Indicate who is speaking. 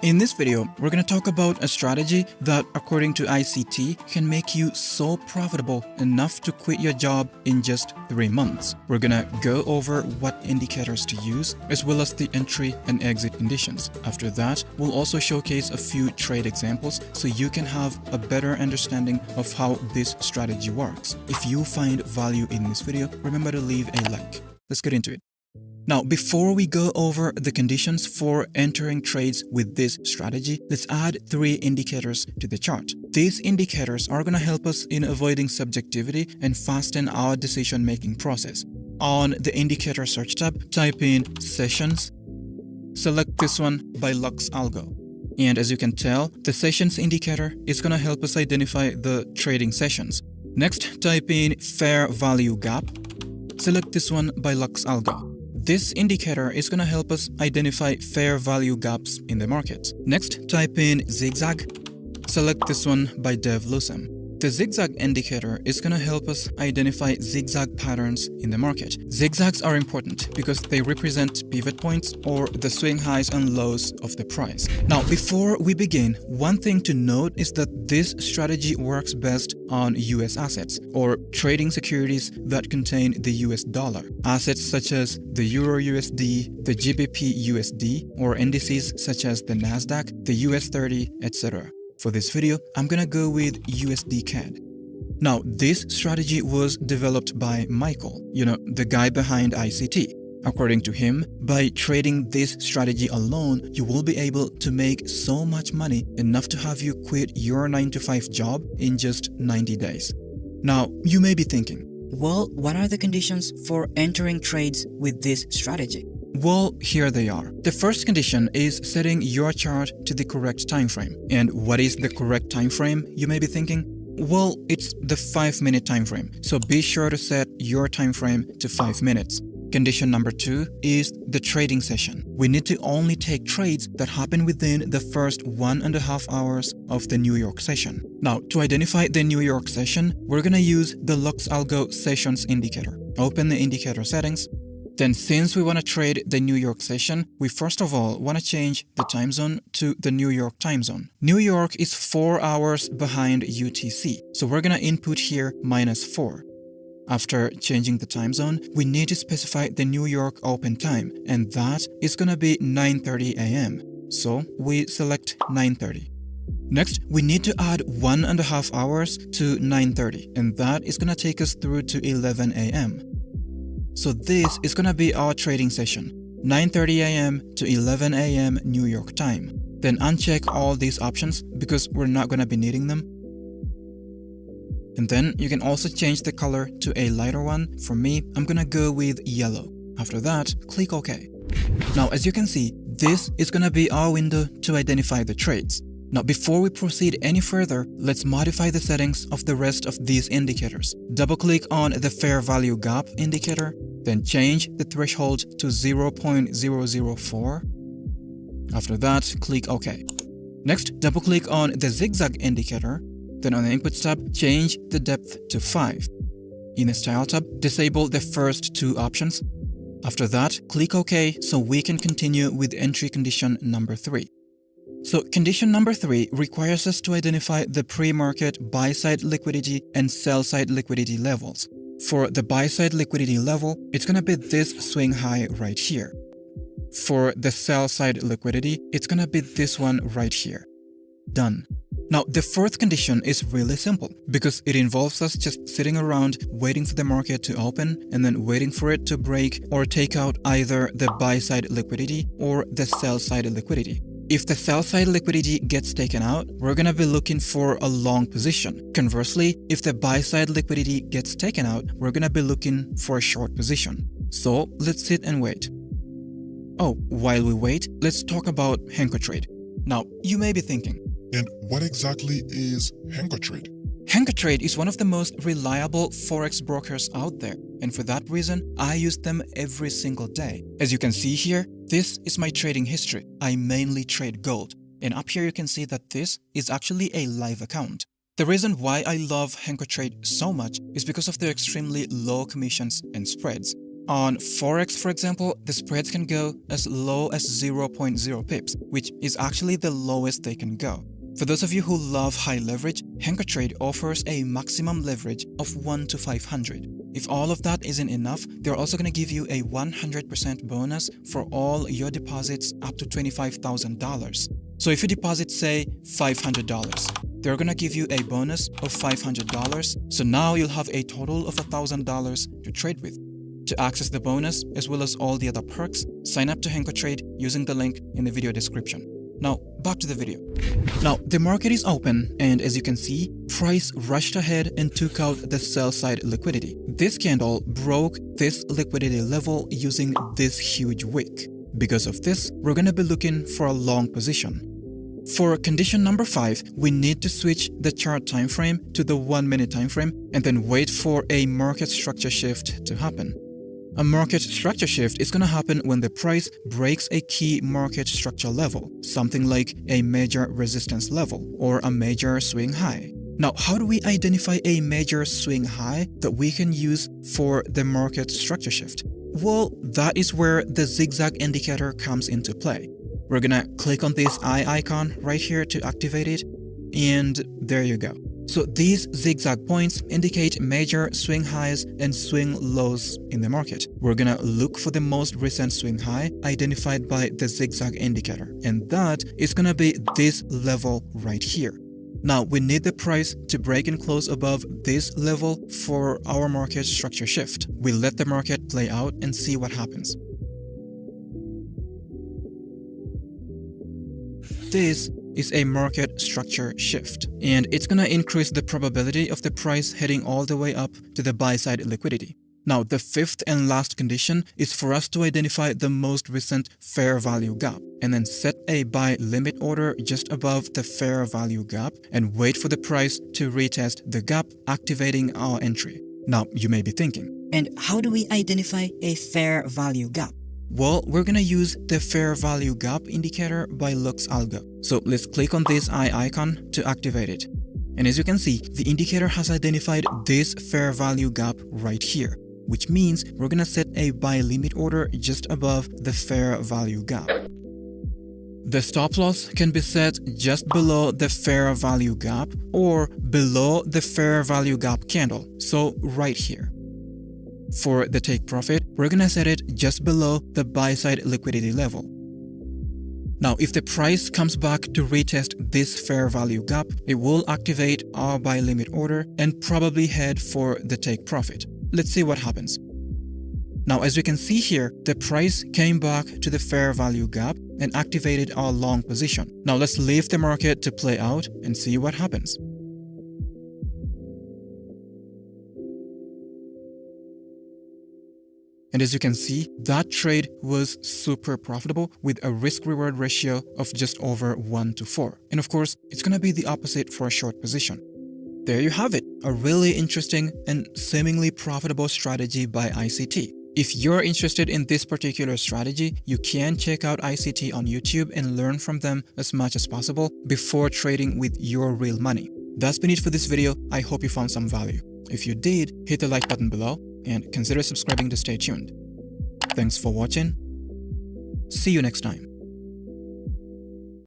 Speaker 1: In this video, we're going to talk about a strategy that, according to ICT, can make you so profitable enough to quit your job in just 3 months. We're going to go over what indicators to use, as well as the entry and exit conditions. After that, we'll also showcase a few trade examples so you can have a better understanding of how this strategy works. If you find value in this video, remember to leave a like. Let's get into it. Now, before we go over the conditions for entering trades with this strategy, let's add 3 indicators to the chart. These indicators are going to help us in avoiding subjectivity and fasten our decision-making process. On the indicator search tab, type in Sessions. Select this one by Lux Algo. And as you can tell, the Sessions indicator is going to help us identify the trading sessions. Next, type in Fair Value Gap. Select this one by Lux Algo. This indicator is going to help us identify fair value gaps in the market. Next, type in Zigzag. Select this one by DevLucem. The zigzag indicator is going to help us identify zigzag patterns in the market. Zigzags are important because they represent pivot points or the swing highs and lows of the price. Now, before we begin, one thing to note is that this strategy works best on US assets or trading securities that contain the US dollar. Assets such as the Euro USD, the GBP USD, or indices such as the Nasdaq, the US 30, etc. For this video, I'm gonna go with USD CAD. Now, this strategy was developed by Michael, the guy behind ICT. According to him, by trading this strategy alone, you will be able to make so much money, enough to have you quit your 9-to-5 job in just 90 days. Now, you may be thinking,
Speaker 2: well, what are the conditions for entering trades with this strategy?
Speaker 1: Well, here they are. The first condition is setting your chart to the correct time frame. And what is the correct time frame, you may be thinking? Well, it's the 5-minute time frame. So be sure to set your time frame to 5 minutes. Condition number 2 is the trading session. We need to only take trades that happen within the first 1.5 hours of the New York session. Now, to identify the New York session, we're gonna use the Lux Algo Sessions indicator. Open the indicator settings. Then, since we want to trade the New York session, we first of all want to change the time zone to the New York time zone. New York is 4 hours behind UTC, so we're going to input here -4. After changing the time zone, we need to specify the New York open time, and that is going to be 9:30 a.m. So we select 9:30. Next, we need to add 1.5 hours to 9:30, and that is going to take us through to 11 a.m. So this is going to be our trading session, 9:30 a.m. to 11 a.m. New York time. Then uncheck all these options because we're not going to be needing them. And then you can also change the color to a lighter one. For me, I'm going to go with yellow. After that, click OK. Now, as you can see, this is going to be our window to identify the trades. Now, before we proceed any further, let's modify the settings of the rest of these indicators. Double-click on the Fair Value Gap indicator, then change the threshold to 0.004. After that, click OK. Next, double-click on the Zigzag indicator, then on the Inputs tab, change the depth to 5. In the Style tab, disable the first 2 options. After that, click OK so we can continue with entry condition number 3. So condition number 3 requires us to identify the pre-market buy-side liquidity and sell-side liquidity levels. For the buy-side liquidity level, it's going to be this swing high right here. For the sell-side liquidity, it's going to be this one right here. Done. Now, the 4th condition is really simple because it involves us just sitting around waiting for the market to open and then waiting for it to break or take out either the buy-side liquidity or the sell-side liquidity. If the sell-side liquidity gets taken out, we're going to be looking for a long position. Conversely, if the buy-side liquidity gets taken out, we're going to be looking for a short position. So let's sit and wait. Oh, while we wait, let's talk about Henko Trade. Now, you may be thinking,
Speaker 3: and what exactly is Henko Trade?
Speaker 1: Henko Trade is one of the most reliable forex brokers out there, and for that reason, I use them every single day. As you can see here, this is my trading history. I mainly trade gold, and up here you can see that this is actually a live account. The reason why I love Henko Trade so much is because of their extremely low commissions and spreads. On Forex, for example, the spreads can go as low as 0.0 pips, which is actually the lowest they can go. For those of you who love high leverage, HenkoTrade offers a maximum leverage of 1 to 500. If all of that isn't enough, they're also going to give you a 100% bonus for all your deposits up to $25,000. So if you deposit, say, $500, they're going to give you a bonus of $500. So now you'll have a total of $1,000 to trade with. To access the bonus, as well as all the other perks, sign up to HenkoTrade using the link in the video description. Now, back to the video. Now, the market is open, and as you can see, price rushed ahead and took out the sell side liquidity. This candle broke this liquidity level using this huge wick. Because of this, we're going to be looking for a long position. For condition number 5, we need to switch the chart time frame to the 1 minute time frame and then wait for a market structure shift to happen. A market structure shift is going to happen when the price breaks a key market structure level, something like a major resistance level or a major swing high. Now, how do we identify a major swing high that we can use for the market structure shift? Well, that is where the zigzag indicator comes into play. We're going to click on this eye icon right here to activate it, and there you go. So these zigzag points indicate major swing highs and swing lows in the market. We're gonna look for the most recent swing high identified by the zigzag indicator, and that is gonna be this level right here. Now we need the price to break and close above this level for our market structure shift. We let the market play out and see what happens. This is a market structure shift, and it's gonna increase the probability of the price heading all the way up to the buy side liquidity. Now, the fifth and last condition is for us to identify the most recent fair value gap and then set a buy limit order just above the fair value gap and wait for the price to retest the gap, activating our entry. Now, you may be thinking,
Speaker 2: And how do we identify a fair value gap?
Speaker 1: well, we're gonna use the fair value gap indicator by Lux Algo. So let's click on this eye icon to activate it. And as you can see, the indicator has identified this fair value gap right here, which means we're gonna set a buy limit order just above the fair value gap. The stop loss can be set just below the fair value gap or below the fair value gap candle, so right here. For the take profit, we're gonna set it just below the buy side liquidity level. Now, if the price comes back to retest this fair value gap, it will activate our buy limit order and probably head for the take profit. Let's see what happens. Now, as we can see here, the price came back to the fair value gap and activated our long position. Now, let's leave the market to play out and see what happens. And as you can see, that trade was super profitable with a risk-reward ratio of just over 1 to 4. And of course, it's going to be the opposite for a short position. There you have it, a really interesting and seemingly profitable strategy by ICT. If you're interested in this particular strategy, you can check out ICT on YouTube and learn from them as much as possible before trading with your real money. That's been it for this video. I hope you found some value. If you did, hit the like button below and consider subscribing to stay tuned. Thanks for watching. See you next time.